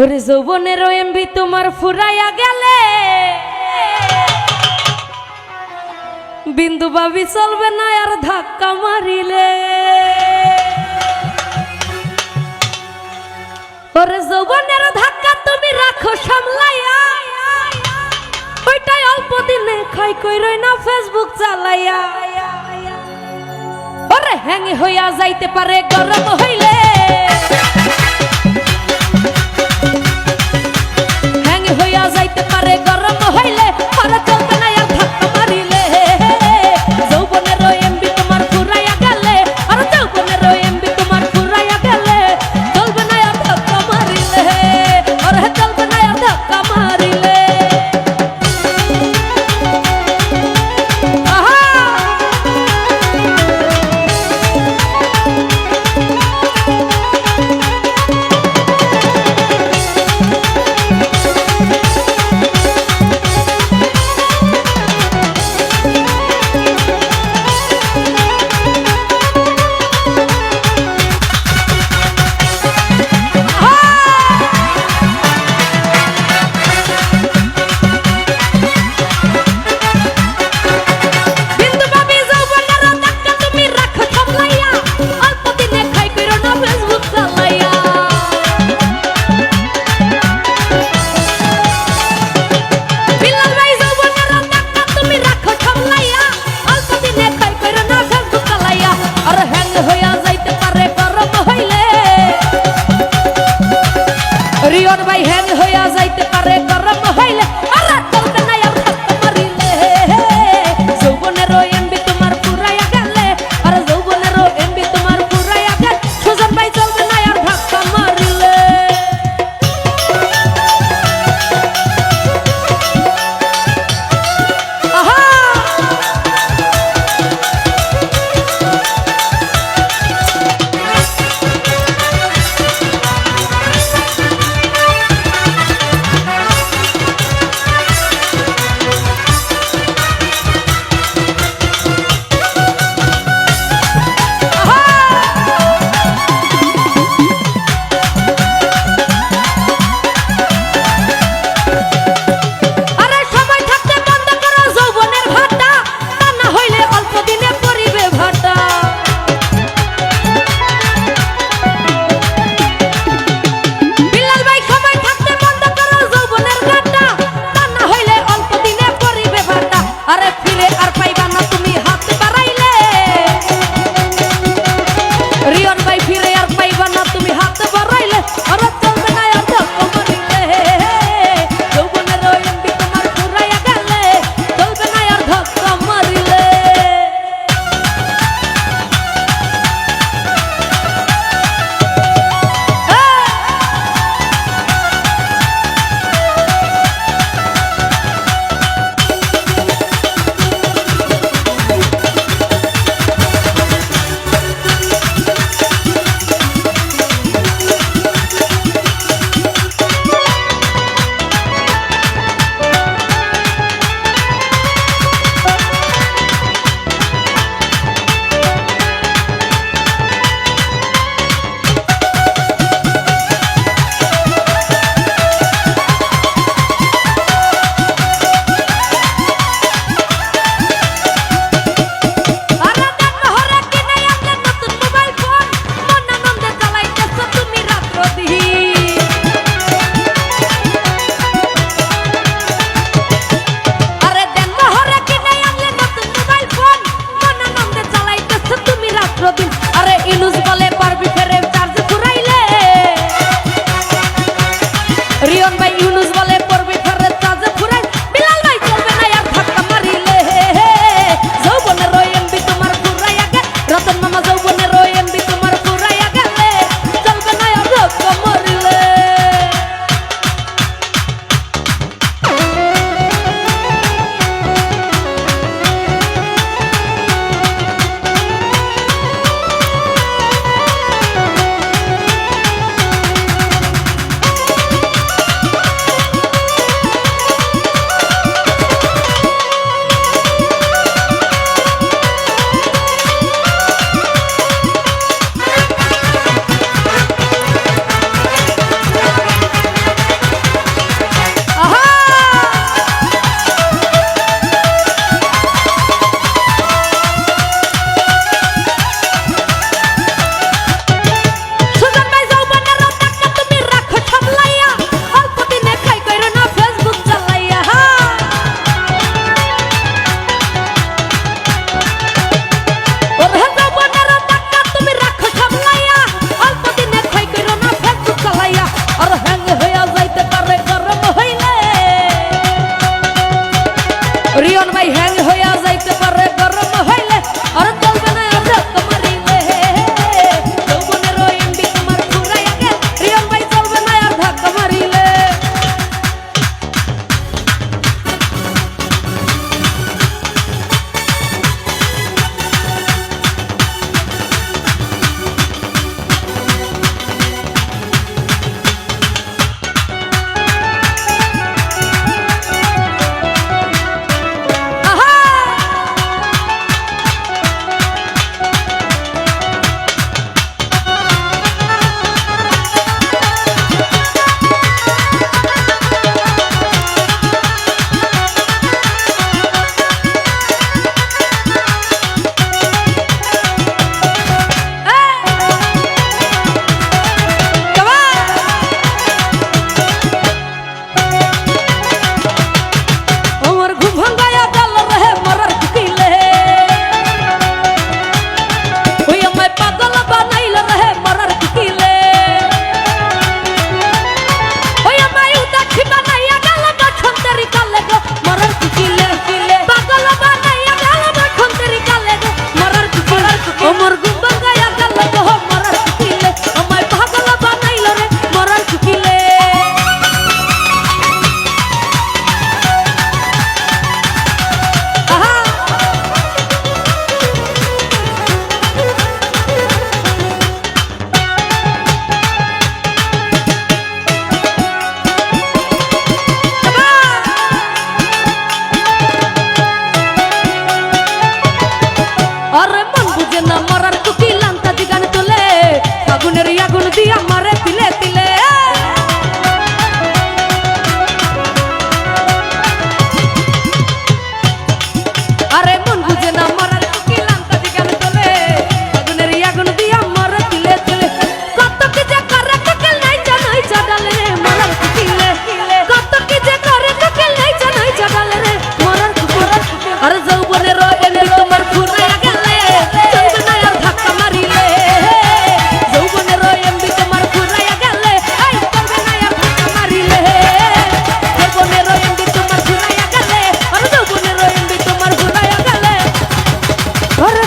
ওরে যৌবনের এমবি তোমার ফুরাইয়া গেলে বিন্দু ভাবি চলবে না আর ধাক্কা মারিলে। ওরে যৌবনের ধাক্কা তুমি রাখো সামলাইয়া, ওইটাই অল্প দিনে খাই কইরই না ফেসবুক চালাইয়া। ওরে হ্যাং হইয়া যাইতে পারে গরম হইলে, হ্যাং হইয়া যাইতে পারে গরম হইলে, আর চলবে না আর ধাক্কা মারিলে। যৌবনের এমবি তোমার ফুরাইয়া গেলে, আর যৌবনের এমবি তোমার ফুরাইয়া গেলে, চলবে না আর ধাক্কা মারিলে, আর চলবে না আর ধাক্কা মারিলে। রিয়ন ভাই হ্যাং হইয়া যাইতে পারে গরম হইলে, আর চলবে না আর ধাক্কা মারিলে। যৌবনের এমবি তোমার ফুরাইয়া গেলে, আর যৌবনের এমবি তোমার ফুরাইয়া গেলে, সুজন ভাই চলবে না আর ধাক্কা মারিলে। আহা রিয়ন ভাই ইউনুস বলে পড়বে ফেরে চার্জ ফুরাই, বিলাল ভাই চলবে না আর ধাক্কা মারিলে। যৌবনের এমবি তোমার ফুরাইয়া গেলে, রতন মামা যৌবনের এমবি তোমার ফুরাইয়া গেলে, চলবে না আর ধাক্কা মারিলে। ওরে